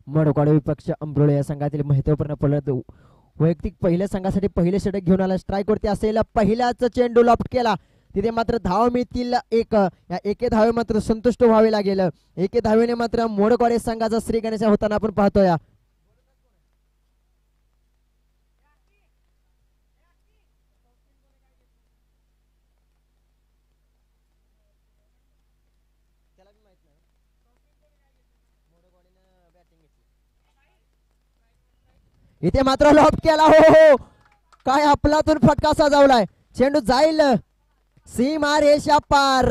मडगाव विपक्ष अंबरोळे या संघातील महत्वपूर्ण फलंदाज वैयक्तिक पहिल्या संघासाठी पहिले षटक घेऊन आला. स्ट्राईक वरती असेल पहिल्याच चेंडू लॉफ्ट केला. तिथे मात्र धाव मिळतील एक. या एके धावे मात्र संतुष्ट व्हावे लागेल. एके धावेने मात्र मोडकवाडे संघाचा श्री गणेश होताना आपण पाहतोय. इथे मात्र लॉफ्ट केला. हो काय आपलातून फटका सजवलाय. चेंडू जाईल सीमा रेषा पार.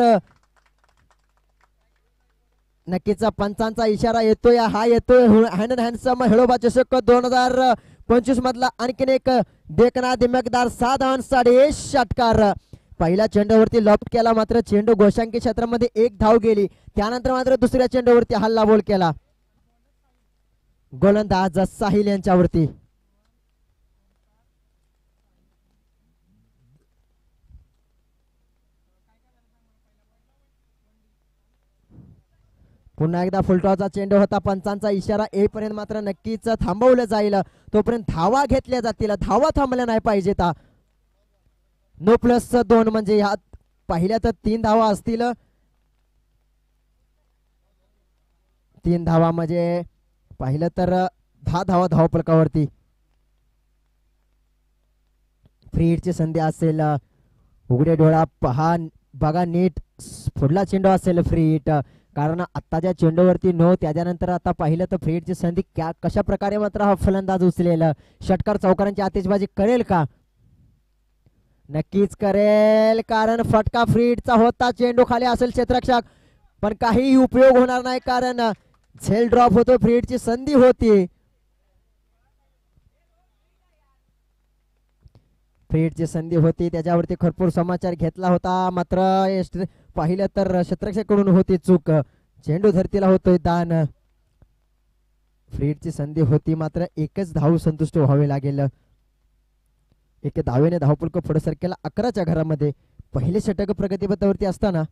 नक्कीच पंचांचा इशारा येतोय. हा येतोय हॅन्ड हॅन्डसम हेळोबा चषक 2025 मधला आणखीन एक देखना दिमकदार 6 धावांसाठी षटकार. पहिल्या चेंडूवरती लॉफ्ट केला मात्र चेंडू गोशांकी क्षेत्रामध्ये एक धाव गेली. त्यानंतर मात्र दुसऱ्या चेंडूवरती हल्ला बोल केला गोलंदाज साहिल यांच्यावरती. पुन्हा एकदा फुलटॉचा चेंडू होता. पंचांचा इशारा येईपर्यंत मात्र नक्कीच थांबवलं जाईल. तोपर्यंत धावा घेतल्या जातील. धावा थांबल्या नाही पाहिजेत. 9+2 म्हणजे ह्यात पहिल्या तर 3 धावा असतील. 3 धावा म्हणजे पाहिलं तर 10 धावा धावफलकावरती. फ्री हिटची संधी असेल. उघडे डोळा पहा बघा नीट. पुढला चेंडू असेल फ्री हिट. कारण आत्ताच्या चेंडूवरती नो. त्याच्यानंतर आता पाहिलं तर फ्री हिटची संधी कशा प्रकारे मात्र हा फलंदाज उचलेला. षटकार चौकारांची आतिषबाजी करेल का? नक्कीच करेल. कारण फटका फ्री हिटचा होता. चेंडू खाली असेल क्षेत्ररक्षक पण काही उपयोग होणार नाही. कारण झेल ड्रॉप होतो. फ्री हिटची संधी होती. फ्री हिटची संधी होती त्याच्यावरती भरपूर समाचार घेतला होता. मात्र पाहिलं तर क्षेत्ररक्षकाकडून होती चूक. चेंडू धरतीला होतोय दान. फ्री हिटची संधी होती मात्र एकच धाव संतुष्ट व्हावे लागेल. एक धावेने धावफलक पुढे सरकेला 11च्या घरामध्ये. पहिले षटक प्रगतीपथावरती असताना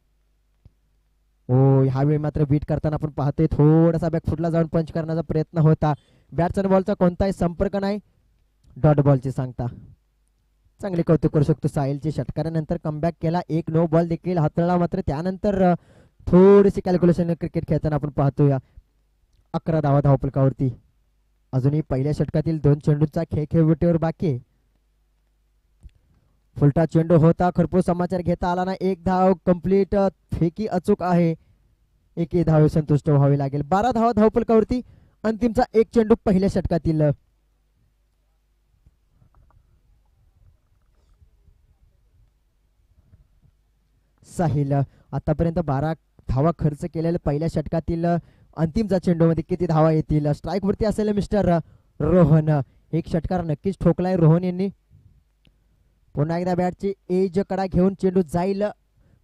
ह्यावेळी मात्र बीट करताना आपण पाहतोय थोडासा बॅक फुटला जाऊन पंच करण्याचा प्रयत्न होता. बॅट्स आणि बॉलचा कोणताही संपर्क नाही. डॉट बॉलची सांगता. चांगले कौतुक करू शकतो साहिलची. षटकारानंतर कमबॅक केला. एक नो बॉल देखील हाताळला. मात्र त्यानंतर थोडीशी कॅल्क्युलेशन क्रिकेट खेळताना आपण पाहतोय. 11 धावा धावफलकावरती. अजूनही पहिल्या षटकातील 2 चेंडूचा खेळखेळवटीवर बाकी आहे. फुलटा चेंडू होता. भरपूर समाचार घेता आला ना. एक धाव कंप्लीट. फेकी अचूक आहे. एकही धाव संतुष्ट व्हावे लागेल. 12 धावा धावफलकावरती. अंतिमचा एक चेंडू पहिल्या षटकातील. साहिल आतापर्यंत 12 धावा खर्च केलेल्या पहिल्या षटकातील अंतिमचा चेंडू मध्ये किती धावा येतील. स्ट्राईक वरती असेल मिस्टर रोहन. एक षटकार नक्कीच ठोकलाय रोहन यांनी. पुन्हा एकदा बॅटची एज कडा घेऊन चेंडू जाईल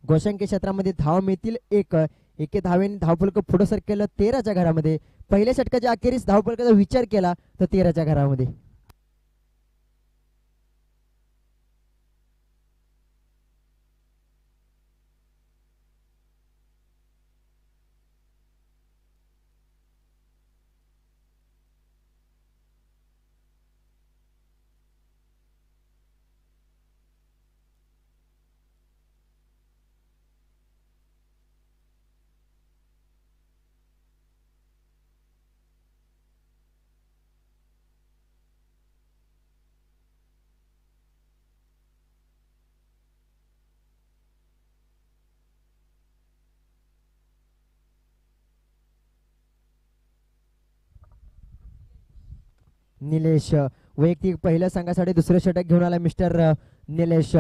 गोशांकी क्षेत्रामध्ये. धाव मिळतील एक. एके धावेने धावफलक पुढे सरकेलं 13च्या घरामध्ये. पहिल्या षटकाच्या अखेरीस धावफलकाचा विचार केला तर 13च्या घरामध्ये. निलेश वैयक्तिक पहिल्या संघासाठी दुसरे षटक घेऊन आला मिस्टर निलेश.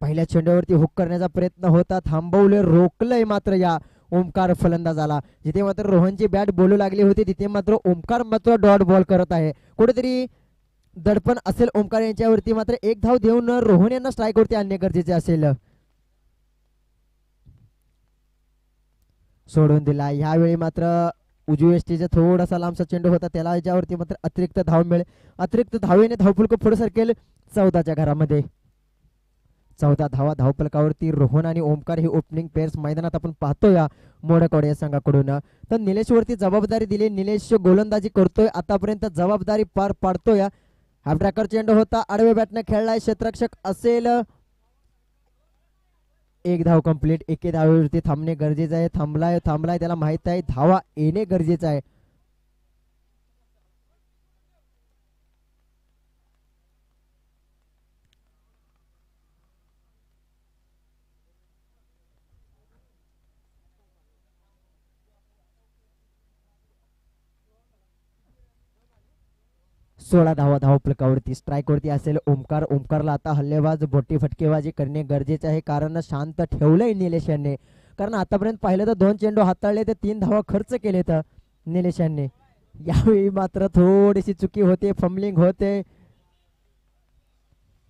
पहिल्या चेंडूवरती हुक करण्याचा प्रयत्न होता. थांबवले रोखलंय मात्र या ओमकार फलंदाजाला. जिथे मात्र रोहनची बॅट बोलू लागली होती तिथे मात्र ओमकार मात्र डॉट बॉल करत आहे. कुठेतरी दडपण असेल ओमकार यांच्यावरती. मात्र एक धाव देऊन रोहन यांना स्ट्राईक वरती आणणे गरजेचे असेल. सोडून दिला. ह्यावेळी मात्र उजवी एसटीचा थोडासा लांबचा चेंडू होता त्याला याच्यावरती मात्र अतिरिक्त धाव मिळेल. अतिरिक्त धावेने धावफलक पुढे सरकेल 14च्या घरामध्ये. 14 धावा धावफलकावरती. रोहन आणि ओमकार हे ओपनिंग पेअर्स मैदानात आपण पाहतोय मोडकवाड या संघाकडून. तर निलेशवरती जबाबदारी दिली. निलेश गोलंदाजी करतोय, आतापर्यंत जबाबदारी पार पाडतोय. हाफ ट्रॅकर चेंडू होता, आडवे बॅटने खेळलाय, क्षेत्ररक्षक असेल. एक धाव कंप्लीट. एके धावेवरती थांबणे गरजेचं आहे. थांबलाय त्याला माहित आहे धावा येणे गरजेचं आहे. सोळा धावा धावफलकावरती. स्ट्राईकवरती असेल ओमकार. ओमकारला आता हल्लेबाज बोटी फटकेबाजी करणे गरजेचे आहे, कारण शांत ठेवलंय निलेश यांनी. कारण आतापर्यंत पाहिलं तर 2 चेंडू हाताळले तर 3 धावा खर्च केले तर निलेश यांनी. यावेळी मात्र थोडीशी चुकी होते, फंबलिंग होते.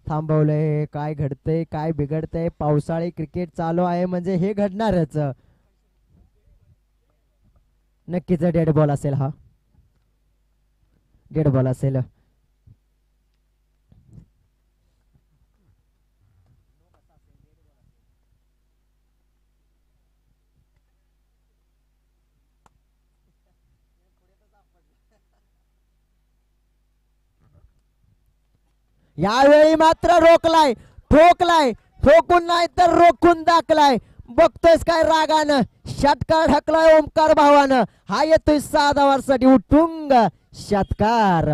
थांबवलंय. काय घडतंय, काय बिघडतंय? पावसाळी क्रिकेट चालू आहे म्हणजे हे घडणारच. नक्कीच डेड बॉल असेल, हा डेड बॉल असेल. यावेळी मात्र रोखलाय, ठोकलाय. ठोकून नाही तर रोखून दाखलाय. बघतोयस काय रागानं? षटकार ढकलाय ओमकार भावानं. हा येतोय 6 धावांसाठी उठुंग षटकार.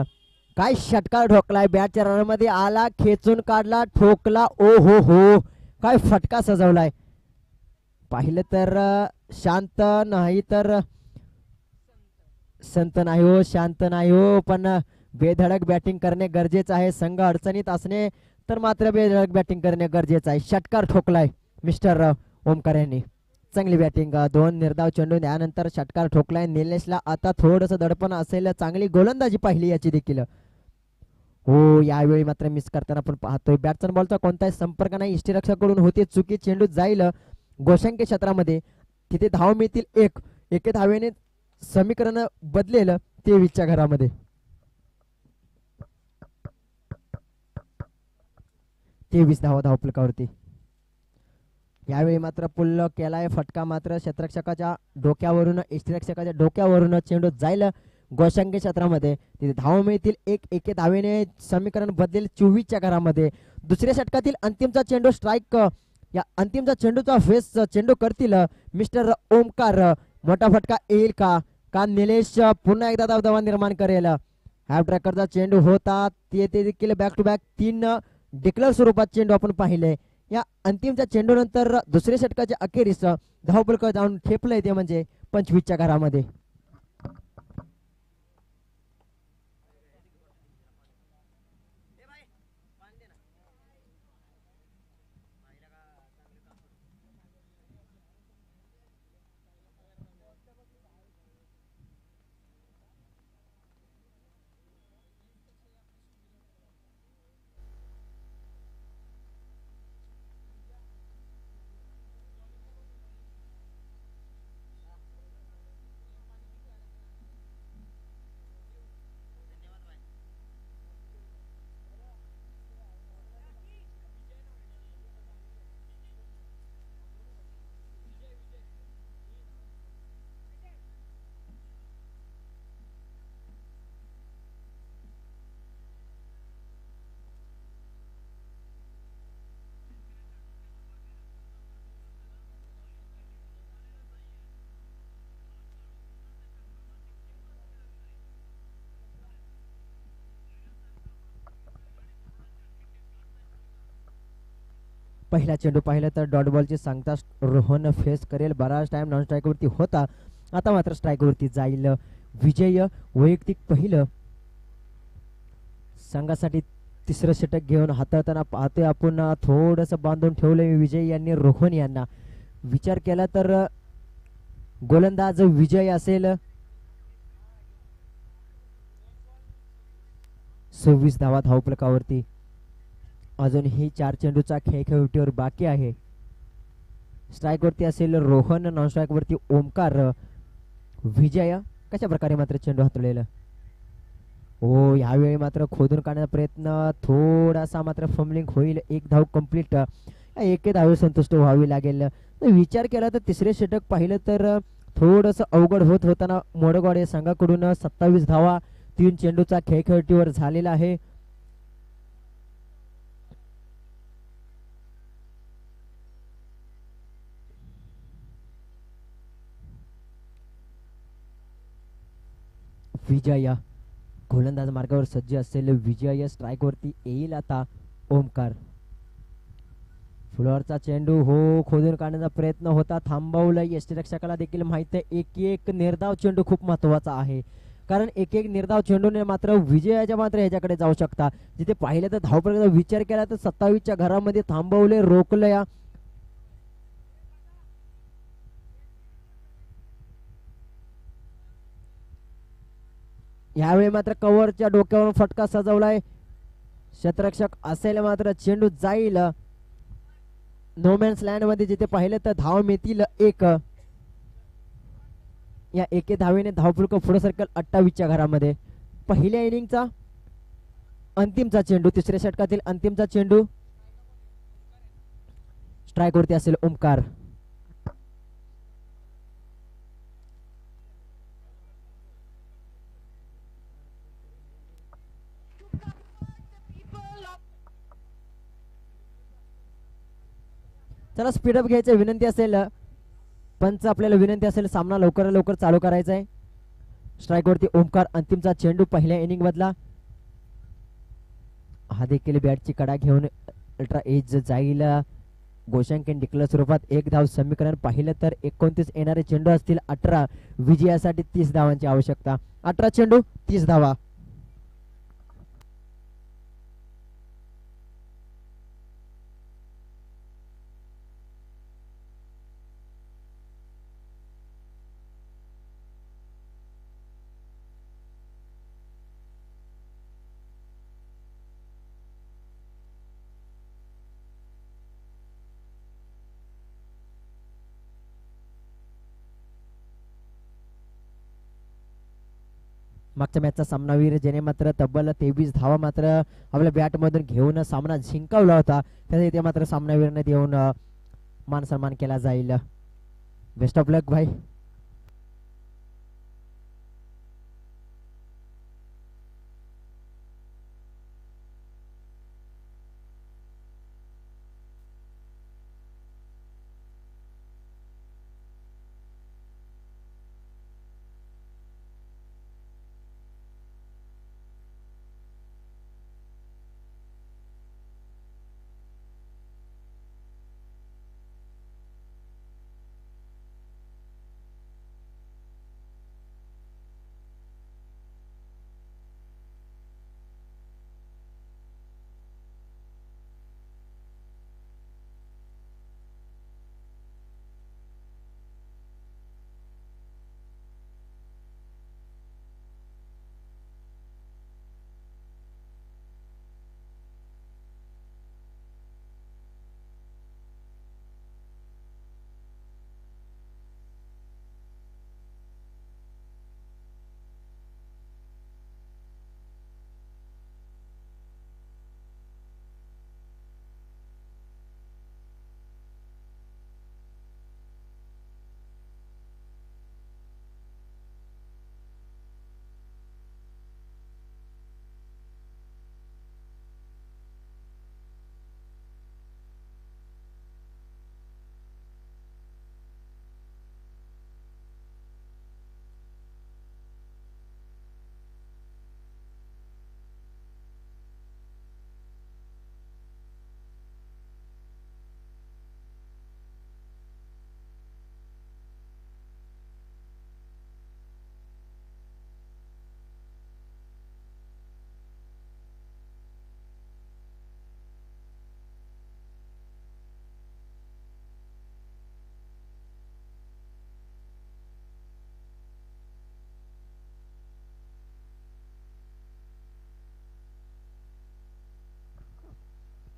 काय षटकार ठोकलाय. बॅटच्या रनमध्ये आला, खेचून काढला, ठोकला. ओ हो हो, काय फटका सजवलाय. पाहिलं तर शांत नाही तर संत नाही हो, शांत नाही हो, पण बेधडक बॅटिंग करणे गरजेचं आहे. संघ अडचणीत असणे तर मात्र बेधडक बॅटिंग करणे गरजेचं आहे. षटकार ठोकलाय मिस्टर ओमकार यांनी. चांगली बॅटिंग. 2 निर्धाव चेंडू त्यानंतर षटकार ठोकलाय. निलेशला आता थोडंसं दडपण असेल. चांगली गोलंदाजी पाहिली याची देखील. हो, यावेळी मात्र मिस करताना आपण पाहतोय. बॅट्समन बॉलचा कोणताही संपर्क नाही. इष्टिरक्षकाकडून होते चुकी. चेंडू जाईल गोशंके क्षेत्रामध्ये. तिथे धाव मिळतील 1. एके धावेने समीकरण बदलेल 23च्या घरामध्ये. 23 धावा धावफलकावरती. यावेळी मात्र पुल्ल केलाय. फटका मात्र क्षेत्ररक्षकाच्या डोक्यावरून, इष्टिरक्षकाच्या डोक्यावरून चेंडू जाईल गोशंके क्षेत्रामध्ये. तिथे धाव मिळतील 1. एके धावेने समीकरण बदलेल 24च्या घरामध्ये. दुसऱ्या षटकातील अंतिमचा चेंडू स्ट्राईक. या अंतिमचा चेंडूचा फेस चेंडू करतील मिस्टर ओमकार. मोठा फटका येईल का? का निलेश पुन्हा एकदा धावा निर्माण करेल? हॅफ ट्रॅकरचा चेंडू होता, ते देखील बॅक टू बॅक 3 डिक्लेअर स्वरूपात चेंडू आपण पाहिले. या अंतिमच्या चेंडू नंतर दुसऱ्या षटकाच्या अखेरीस धावफलक जाऊन ठेपलंय ते म्हणजे 25च्या घरामध्ये. पहिला चेंडू पाहिलं तर डॉट बॉलची सांगता रोहन फेस करेल. बराच टाइम नॉन स्ट्राईकवरती होता, आता मात्र स्ट्राईकवरती जाईल. विजय वैयक्तिक पहिलं. संघासाठी 3रं षटक घेऊन हाताळताना पाहतोय आपण. थोडंसं बांधून ठेवलंय विजय यांनी रोहन यांना. विचार केला तर गोलंदाज विजय असेल. 26 धावा धावफलकावरती. अजूनही 4 चेंडूचा खेळीवर बाकी आहे. स्ट्राईक वरती असेल रोहन, नॉन स्ट्राईक वरती ओमकार. विजय कशा प्रकारे मात्र चेंडू हाताळलेला. हो, यावेळी मात्र खोदून काढण्याचा प्रयत्न, थोडासा मात्र फंबलिंग होईल. 1 धाव कंप्लीट. एके धावे संतुष्ट व्हावी लागेल. विचार केला तर तिसरे षटक पाहिलं तर थोडंसं अवघड होत होताना मोडगोड या संघाकडून 27 धावा 3 चेंडूचा खेळखेळटीवर झालेला आहे. विजय गोलंदाज मार्गावर सज्ज असेल. विजय स्ट्राईक वरती येईल. आता ओमकार फ्लोअरचा चेंडू हो खोदून काढण्याचा प्रयत्न होता, थांबवलं. यष्टीरक्षकाला देखील माहिती आहे एक एक निर्धाव चेंडू खूप महत्वाचा आहे, कारण एक एक निर्धाव चेंडूने मात्र विजयाच्या मात्र ह्याच्याकडे जाऊ शकता. जिथे पाहिलं तर धावपळीचा विचार केला तर 27च्या घरामध्ये थांबवले, रोखलं. यावेळी मात्र कव्हरच्या डोक्यावरून फटका सजवलाय. क्षेत्ररक्षक असेल मात्र चेंडू जाईल नोमॅन्स लँड मध्ये. जिथे पाहिलं तर धाव मिळतील एक. या एके धावेने धावपुलक पुढे सर्कल 28च्या घरामध्ये. पहिल्या इनिंगचा अंतिमचा चेंडू, तिसऱ्या षटकातील अंतिमचा चेंडू स्ट्राईक वरती असेल ओमकार. चला स्पीडअप घ्यायचं विनंती असेल, पंच आपल्याला विनंती असेल सामना लवकर लवकर चालू करायचा आहे. स्ट्राईक वरती ओमकार, अंतिमचा चेंडू पहिल्या इनिंग मधला. हा देखील बॅटची कडा घेऊन अल्ट्रा एज जाईल. गोशांकन डिक्लेअर स्वरूपात एक धाव समीकरण पाहिलं तर 29 येणारे चेंडू असतील 18. विजयासाठी 30 धावांची आवश्यकता. 18 चेंडू 30 धावा. मागच्या मॅचचा सामनावीर ज्याने मात्र तब्बल 23 धावा मात्र आपल्या बॅट मधून घेऊन सामना जिंकवला होता, त्याचा इथे मात्र सामनावीरने देऊन मान सन्मान केला जाईल. बेस्ट ऑफ लक भाई.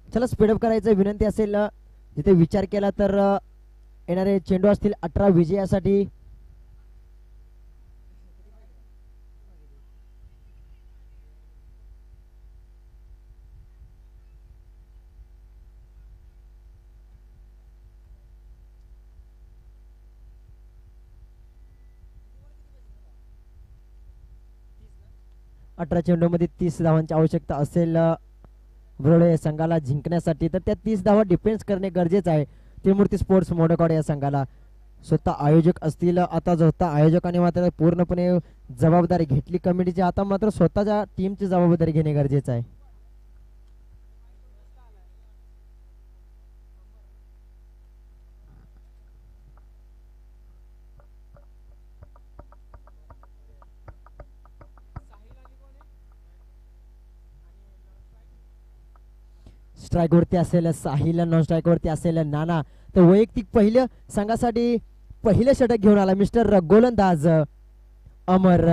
चला स्पीडअप करायचं विनंती असेल. जिथे विचार केला तर येणारे चेंडू असतील 18 विजयासाठी. 18 चेंडूमध्ये 30 धावांची आवश्यकता असेल बरोळे संघाला जिंकण्यासाठी, तर त्या 30 धावा डिफेन्स करणे गरजेचं आहे त्रिमूर्ती स्पोर्ट्स मोडोकाड या संघाला. स्वतः आयोजक असतील, आता स्वतः आयोजकाने मात्र पूर्णपणे जबाबदारी घेतली कमिटीची, आता मात्र स्वतःच्या टीमची जबाबदारी घेणे गरजेचं आहे. स्ट्राईक वरती असेल साहिल, नॉन स्ट्राईक वरती असेल नाना. तर वैयक्तिक पहिलं संघासाठी पहिलं षटक घेऊन आला मिस्टर गोलंदाज अमर.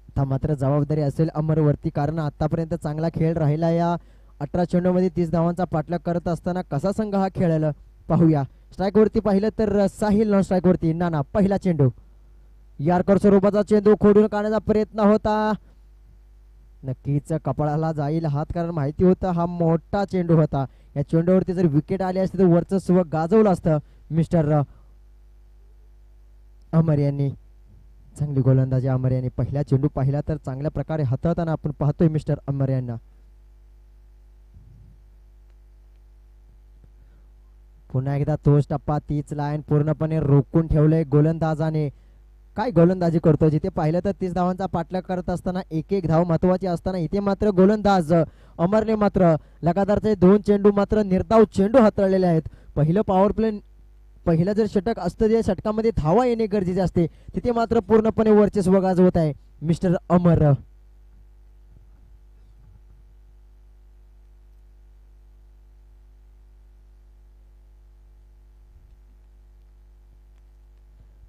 आता मात्र जबाबदारी असेल अमर वरती, कारण आतापर्यंत चांगला खेळ राहिला. या 18 चेंडूमध्ये 30 धावांचा पाठलाग करत असताना कसा संघ हा खेळायला पाहूया. स्ट्राईक वरती पाहिलं तर साहिल, नॉन स्ट्राईक वरती नाना. पहिला चेंडू यारकर स्वरूपाचा चेंडू खोडून काढण्याचा प्रयत्न होता, नक्कीच कपाळाला जाईल हात, कारण माहिती होतं हा मोठा चेंडू होता. या चेंडूवरती जर विकेट आली असते तर वर्चस्व गाजवलं असतं मिस्टर अमर यांनी. चांगली गोलंदाजी अमर यांनी. पहिला चेंडू पाहिला तर चांगल्या प्रकारे हाताळताना आपण पाहतोय मिस्टर अमर यांना. पुन्हा एकदा तोच टप्पा, तीच लाईन पूर्णपणे रोखून ठेवलंय गोलंदाजाने. काय गोलंदाजी करतो, जिथे पाहिलं तर 30 धावांचा पाठलाग करत असताना एक एक धाव महत्वाची असताना इथे मात्र गोलंदाज अमरने मात्र लगातारचे 2 चेंडू मात्र निर्धाव चेंडू हाताळलेले आहेत. पहिलं पॉवर प्ले, पहिलं जर षटक असतं जे षटकामध्ये धावा येणे गरजेचे असते, तिथे मात्र पूर्णपणे वर्चस्व गाजवत आहे मिस्टर अमर.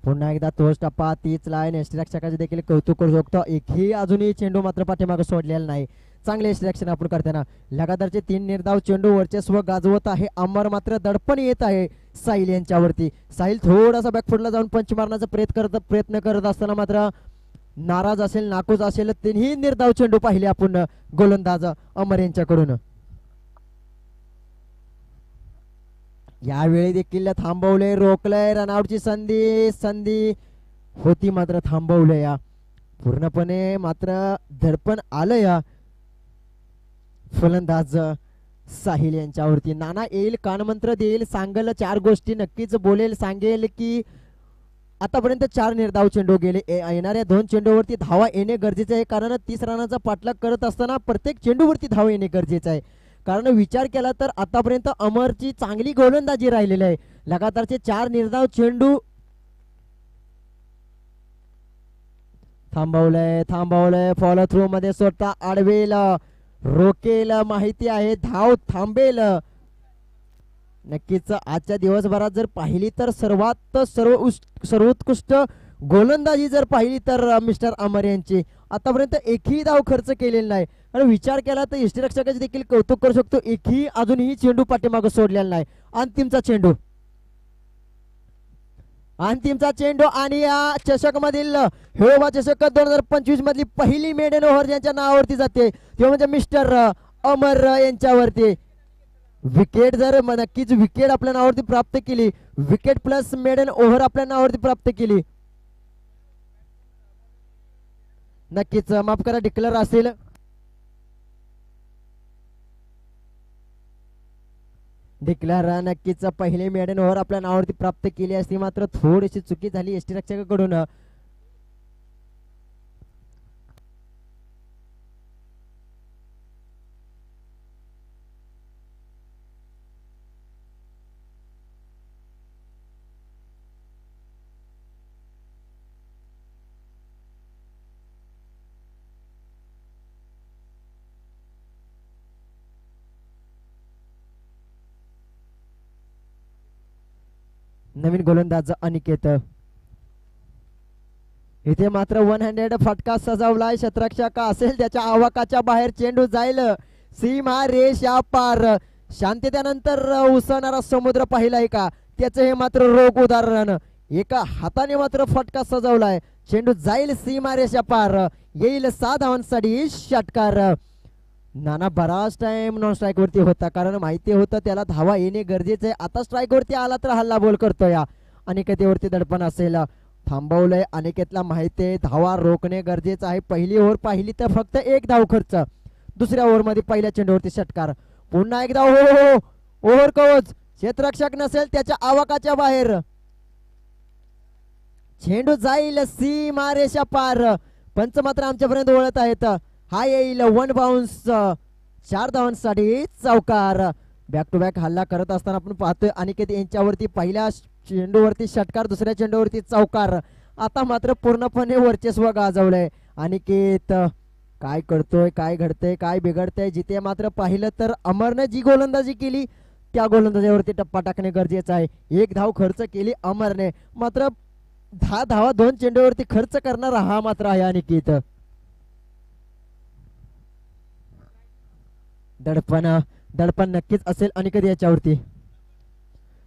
पुन्हा एकदा तोच टप्पा, तीच लाईन. यष्टीरक्षकाचे देखील कौतुक करू शकतो, एकही अजूनही चेंडू मात्र पाठीमागे सोडलेला नाही. चांगले यष्टीरक्षण आपण करताना लगातारचे 3 निर्धाव चेंडू वर्चस्व गाजवत आहे अमर. मात्र दडपण येत आहे साहिल यांच्यावरती. साहिल थोडासा बॅकफुटला जाऊन पंच मारण्याचा प्रयत्न करत असताना मात्र नाराज असेल, नाखुश असेल, तिन्ही निर्धाव चेंडू पाहिले आपण गोलंदाज अमर यांच्याकडून. यावेळी देखील थांबवले, रोखलंय. रनआउटची संधी होती मात्र थांबवलं. या पूर्णपणे मात्र दडपण आलं या फलंदाज साहिल यांच्यावरती. नाना येईल, कानमंत्र देईल, सांगेल 4 गोष्टी नक्कीच बोलेल. सांगेल की आतापर्यंत 4 निर्धाव चेंडू गेले, येणाऱ्या 2 चेंडूवरती धावा येणे गरजेचे आहे, कारण 30 रनाचा पाठलाग करत असताना प्रत्येक चेंडूवरती धावा येणे गरजेचं आहे. कारण विचार केला तर आतापर्यंत अमरची चांगली गोलंदाजी राहिलेली आहे. लगातारचे 4 निर्धाव चेंडू. थांबवलंय फॉलो थ्रू मध्ये स्वतः आडवेल, रोकेल, माहिती आहे धाव थांबेल. नक्कीच आजच्या दिवसभरात जर पाहिली तर सर्वोत्कृष्ट गोलंदाजी जर पाहिली तर मिस्टर अमर यांची आतापर्यंत एकही धाव खर्च केलेला नाही. आणि विचार केला तर यष्टीरक्षकाचे देखील कौतुक करू शकतो, एकही अजूनही चेंडू पाठीमागे सोडलेला नाही. अंतिमचा चेंडू आणि या चषक मधील हेळोबा चषक 2025 मधली पहिली मेडन ओव्हर ज्यांच्या नावावरती जाते ते म्हणजे मिस्टर अमर यांच्यावरती. विकेट जर नक्कीच विकेट आपल्या नावावरती प्राप्त केली, विकेट प्लस मेडन ओव्हर आपल्या नावावरती प्राप्त केली. नक्कीच माफ करा, डिक्लेअर असेल. डिक्लेअर नक्कीच पहिले मेडन ओव्हर आपल्या नावावरती प्राप्त केली असती, मात्र थोडीशी चुकी झाली यष्टीरक्षकाकडून. नवीन गोलंदाज अनिकेत. इथे मात्र 1 हँडेड फटका सजवलाय. क्षेत्ररक्षक असेल त्याच्या आवाकाच्या बाहेर, चेंडू जाईल सीमा रेषा पार. शांततेनंतर उसळणारा समुद्र पाहिलाय का, त्याचं हे मात्र रोग उदाहरण. एका हाताने मात्र फटका सजवलाय, चेंडू जाईल सीमा रेषा पार, येईल 6 धावांसाठी षटकार. नाना बराच टाइम नॉन स्ट्राईक वरती होता, कारण माहिती होतं त्याला धावा येणे गरजेचे आहे. आता स्ट्राईक वरती आला तर हल्ला बोल करतो या अनिकेतेवरती दडपण असेल. थांबवलंय अनिकेतला माहिती आहे धावा रोखणे गरजेचं आहे. पहिली ओव्हर पाहिली तर फक्त एक धाव खर्च. दुसऱ्या ओव्हरमध्ये पहिल्या चेंडूवरती षटकार. पुन्हा एकदा हो हो ओव्हर कवच. क्षेत्ररक्षक नसेल त्याच्या आवाकाच्या बाहेर. चेंडू जाईल सीमा रेषा पार. पंच मात्र आमच्यापर्यंत ओळखत आहेत. हा येईल वन बाउन्स. 4 धावांसाठी चौकार. बॅक टू बॅक हल्ला करत असताना आपण पाहतोय अनिकेत यांच्यावरती पहिल्या चेंडूवरती षटकार, दुसऱ्या चेंडूवरती चौकार. आता मात्र पूर्णपणे वर्चस्व गाजवलंय अनिकेत. काय करतोय, काय घडतंय, काय बिघडतंय. जिथे मात्र पाहिलं तर अमरने जी गोलंदाजी केली त्या गोलंदाजीवरती टप्पा टाकणे गरजेचं आहे. 1 धाव खर्च केली अमरने, मात्र 10 धावा 2 चेंडूवरती खर्च करणारा हा मात्र आहे अनिकेत. दडपण नक्कीच असेल अनिकेत याच्यावरती.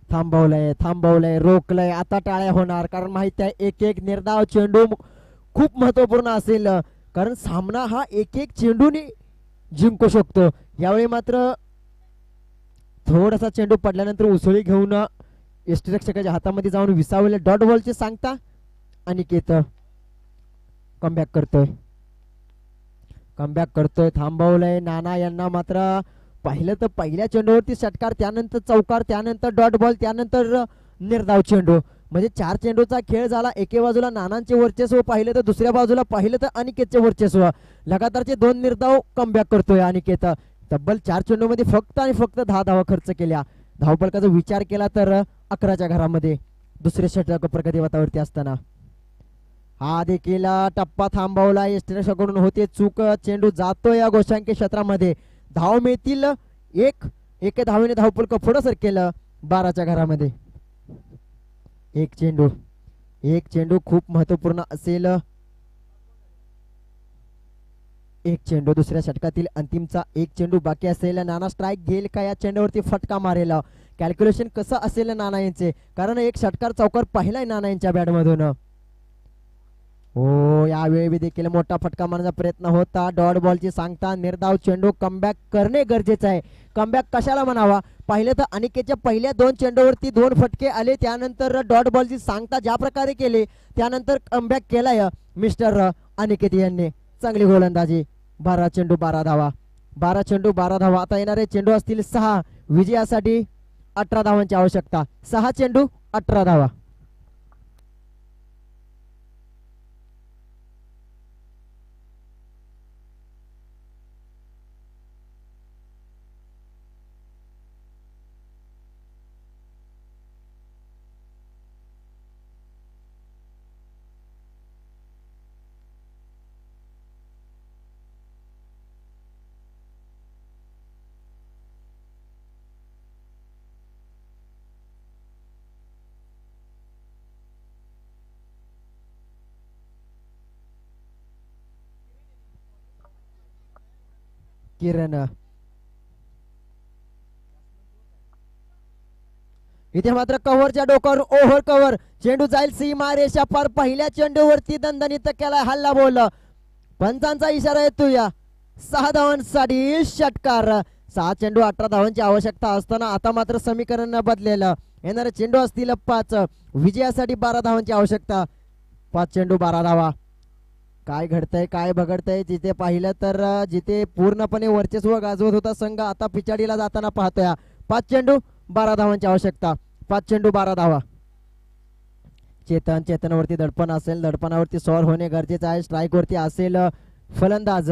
थांबवलंय रोखलंय. आता टाळ्या होणार कारण माहिती आहे एक एक निर्धाव चेंडू खूप महत्वपूर्ण असेल. कारण सामना हा एक एक चेंडूने जिंकू शकतो. यावेळी मात्र थोडासा चेंडू पडल्यानंतर उसळी घेऊन यष्टिरक्षकाच्या हातामध्ये जाऊन विसावले डॉट बॉलचे सांगता अनिकेत कमबॅक करतोय. थांबवलंय. नाना यांना मात्र पाहिलं तर पहिल्या चेंडूवरती षटकार, त्यानंतर चौकार, त्यानंतर डॉट बॉल, त्यानंतर निर्धाव चेंडू. म्हणजे 4 चेंडूचा खेळ झाला. एके बाजूला नानांचे वर्चस्व पाहिलं तर दुसऱ्या बाजूला पाहिलं तर अनिकेतचे वर्चस्व. लगातारचे 2 निर्धाव कमबॅक करतोय अनिकेत. तब्बल 4 चेंडूमध्ये फक्त आणि फक्त 10 धावा खर्च केल्या. धावफलकाचा विचार केला तर 11च्या घरामध्ये दुसरे षटक प्रगतीपथावरती असताना. हा देखील टप्पा थांबवला. यष्टिरक्षकाकडून होते चूक. चेंडू जातोय या गोशांकी क्षेत्रामध्ये. धाव मिळतील एक धावेने धावफलक पुढे सरकेल 12च्या घरामध्ये. एक चेंडू खूप महत्वपूर्ण असेल. एक चेंडू दुसऱ्या षटकातील अंतिमचा एक चेंडू बाकी असेल. नाना स्ट्राईक घेईल का या चेंडूवरती फटका मारेल. कॅल्क्युलेशन कसं असेल नाना यांचे, कारण एक षटकार चौकार पाहिलाय नाना यांच्या बॅटमधून. हो यावेळी देखील मोठा फटका मारण्याचा प्रयत्न होता. डॉट बॉलची सांगता निर्धाव चेंडू कमबॅक करणे गरजेचं आहे. कमबॅक कशाला म्हणावा, पाहिलं तर अनिकेतच्या पहिल्या 2 चेंडूवरती 2 फटके आले, त्यानंतर डॉट बॉलची सांगता ज्या प्रकारे केली त्यानंतर कमबॅक केलाय मिस्टर अनिकेत यांनी. चांगली गोलंदाजी. 12 चेंडू 12 धावा. 12 चेंडू 12 धावा. आता येणारे चेंडू असतील 6. विजयासाठी 18 धावांची आवश्यकता. 6 चेंडू 18 धावा. किरण इथे मात्र कव्हरच्या डोक्यावर ओव्हर कव्हर. चेंडू जाईल सीमा रेषा पार. पहिल्या चेंडूवरती दणदणीत केला हल्ला बोल. पंचांचा इशारा येतो या. 6 धावांसाठी षटकार. 6 चेंडू 18 धावांची आवश्यकता असताना आता मात्र समीकरण बदलेलं. येणारे चेंडू असतील 5. विजयासाठी 12 धावांची आवश्यकता. 5 चेंडू 12 धावा. काय घडतंय काय बघडतंय. जिथे पाहिलं तर जिथे पूर्णपणे वर्चस्व गाजवत होता संघ आता पिछाडीला जाताना पाहतोय. 5 चेंडू 12 धावांची आवश्यकता. 5 चेंडू 12 धावा. चेतनवरती दडपण असेल. दडपणावरती सॉर होणे गरजेचं आहे. स्ट्राईक वरती असेल फलंदाज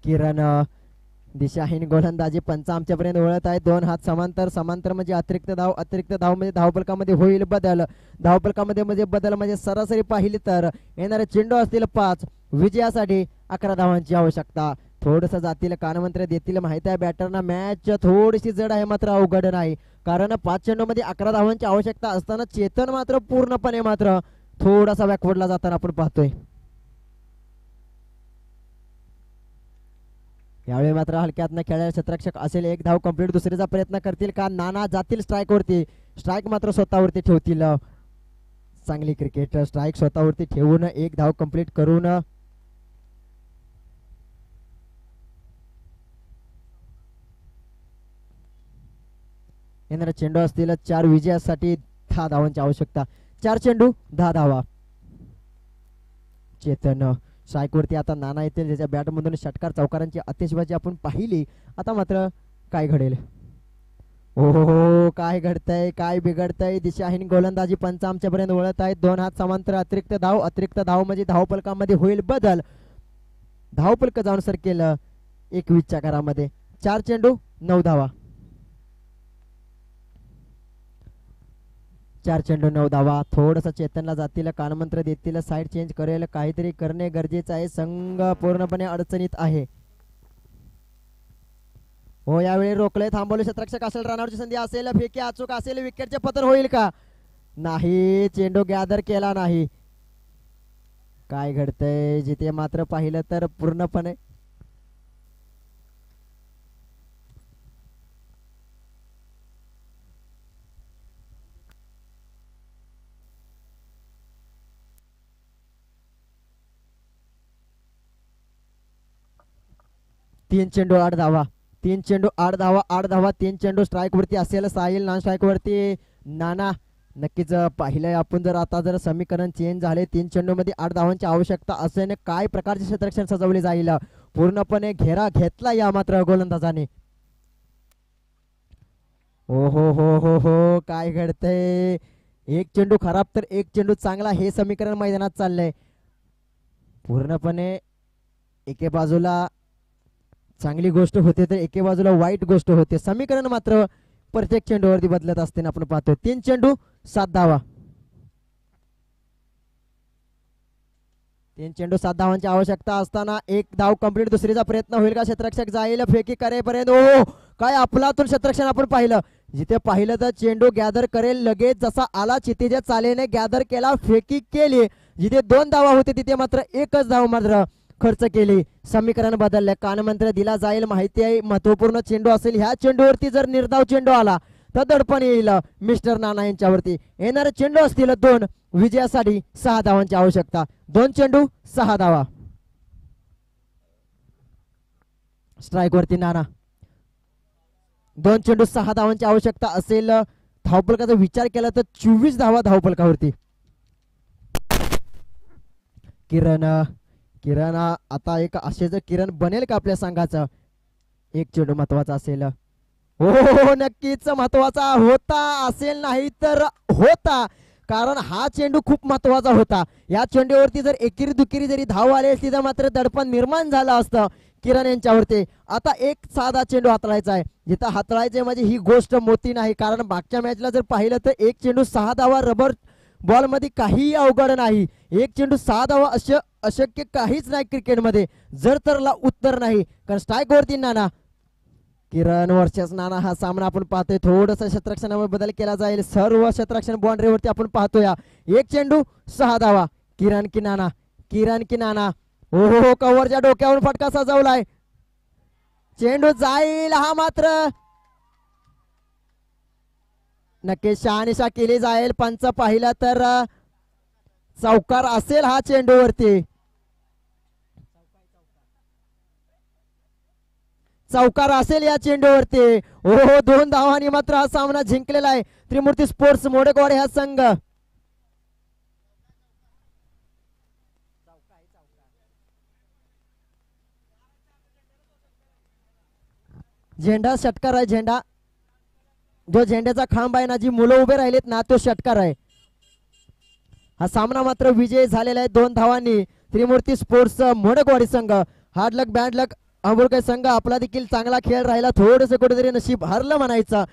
किरण. दिशाहीन गोलंदाजी पंच आमच्यापर्यंत वळत आहे. 2 हात समांतर म्हणजे अतिरिक्त धाव म्हणजे धावफलकामध्ये होईल बदल. धावफलकामध्ये म्हणजे बदल म्हणजे सरासरी पाहिली तर येणारे चेंडू असतील 5. विजयासाठी 11 धावांची आवश्यकता. थोडस जातील कानमंत्र देतील माहिती आहे बॅटरना. मॅच थोडीशी जड आहे मात्र अवघड नाही, कारण 5 चेंडू मध्ये 11 धावांची आवश्यकता असताना चेतन मात्र पूर्णपणे मात्र थोडासा बॅकवर्डला जाताना आपण पाहतोय. यावेळी मात्र हलक्यातनं खेळायला क्षेत्ररक्षक असेल. 1 धाव कंप्लीट. दुसरीचा प्रयत्न करतील का नाना जातील स्ट्राईक वरती. स्ट्राईक मात्र स्वतःवरती ठेवतील. चांगली क्रिकेट. स्ट्राईक स्वतःवरती ठेवून 1 धाव कंप्लीट करून येणारा चेंडू असतील 4 विजयासाठी 10 धावांची आवश्यकता. 4 चेंडू 10 धावा. चेतन स्ट्राईक वरती आता नाना येतील, ज्याच्या बॅट मधून षटकार चौकारांची आतिषबाजी आपण पाहिली. आता मात्र काय घडेल? हो, काय घडतंय, काय बिघडतंय? दिशाहीन गोलंदाजी पंच आमच्यापर्यंत वळत आहेत. 2 हात समांतर. अतिरिक्त धाव म्हणजे धावफलकामध्ये होईल बदल. धावफलक जाऊन सर केलं 21च्या घरामध्ये. 4 चेंडू 9 धावा. 4 चेंडू 9 धावा. थोडस चेतनला जातील, कानमंत्र देतील, साईड चेंज करेल, काहीतरी करणे गरजेचं आहे. संघ पूर्णपणे अडचणीत आहे. हो, यावेळी रोखले, थांबवले क्षेत्ररक्षक असेल, रनआउटची संधी असेल, फेकी अचूक असेल, विकेटचे पतन होईल का? नाही, चेंडू गॅदर केला नाही. काय घडतंय? जिथे मात्र पाहिलं तर पूर्णपणे तीन चेंडू 8 धावा. 3 चेंडू 8 धावा. 8 धावा. 3 चेंडू स्ट्राईक वरती असेल साहिल, नॉन स्ट्राईक वरती नाना. नक्कीच पाहिलंय आपण, जर आता जर समीकरण चेंज झाले, 3 चेंडू मध्ये 8 धावांची आवश्यकता असेल, काय प्रकारचे क्षेत्ररक्षण सजवले जाईल? पूर्णपणे घेरा घेतला या मात्र गोलंदाजाने. हो हो हो हो हो, काय घडतंय? एक चेंडू खराब तर एक चेंडू चांगला, हे समीकरण मैदानात चाललंय. पूर्णपणे एके बाजूला चांगली गोष्ट होते तर एके बाजूला वाईट गोष्ट होते. समीकरण मात्र प्रत्येक चेंडूवरती बदलत असते आपण पाहतो. 3 चेंडू 7 धावा. 3 चेंडू 7 धावांची आवश्यकता असताना 1 धाव कंप्लीट. दुसरीचा प्रयत्न होईल का? क्षेत्ररक्षक जाईल, फेकी करेपर्यंत. ओ, काय अफलातून क्षेत्ररक्षण आपण पाहिलं. जिथे पाहिलं तर चेंडू गॅदर करेल, लगेच जसा आला चितीच्या चालेने गॅदर केला, फेकी केली. जिथे 2 धावा होते तिथे मात्र 1च धाव मात्र खर्च केली. समीकरण बदलले, कानमंत्र दिला जाईल. माहिती आहे महत्वपूर्ण चेंडू असेल. ह्या चेंडूवरती जर निर्धाव चेंडू आला तर दडपण येईल मिस्टर नाना यांच्यावरती. येणारे चेंडू असतील 2, विजयासाठी 6 धावांची आवश्यकता. 2 चेंडू 6 धावा. स्ट्राईक वरती नाना. 2 चेंडू 6 धावांची आवश्यकता असेल. धावफलकाचा विचार केला तर 24 धावा धावफलकावरती. किरण आता एक असे जर किरण बनेल का आपल्या संघाचं? 1 चेंडू महत्वाचा असेल. हो, नक्कीच महत्वाचा होता. असेल नाही तर होता, कारण हा चेंडू खूप महत्वाचा होता. या चेंडूवरती जर एकेरी दुकेरी जरी धाव आले असती तर मात्र दडपण निर्माण झालं असतं किरण यांच्यावरती. आता एक साधा चेंडू हाताळायचा आहे. जिथं हाताळायचंय म्हणजे ही गोष्ट मोठी नाही, कारण मागच्या मॅचला जर पाहिलं तर 1 चेंडू 6 धावा रबर बॉल मध्ये काहीही अवघड नाही. 1 चेंडू 6 धावा अशक्य काहीच नाही क्रिकेटमध्ये. जर तरला उत्तर नाही, कारण स्ट्राईक वरती नाना. किरण वर्सेस नाना हा सामना आपण पाहतोय. थोडंसं क्षेत्ररक्षणामध्ये बदल केला जाईल. सर्व क्षेत्ररक्षण बाउंड्रीवरती आपण पाहतोय. 1 चेंडू 6 धावा. किरण की नाना. हो, कव्हरच्या डोक्यावर फटका सजवलाय. चेंडू जाईल, हा मात्र नक्कीच शहानिशा केली जाईल. पंच पाहिला तर चौकार असेल हा चेंडूवरती. चौकार असेल या चेंडूवरती. हो, 2 धावांनी मात्र हा सामना जिंकलेला आहे त्रिमूर्ती स्पोर्ट्स मोडेकवाडे हा संघ. झेंडा षटकार आहे. झेंडा जो झेंड्याचा खांब आहे ना, जी मुलं उभे राहिलेत ना, तो षटकार आहे. हा सामना मात्र विजय झालेला आहे 2 धावांनी. त्रिमूर्ती स्पोर्ट्स मोडकवाडी संघ. हार्ड लक बॅड लक अमोलकर संघ आपला देखील चांगला खेळ राहिला. थोडंसं कुठेतरी नशीब हरलं म्हणायचं.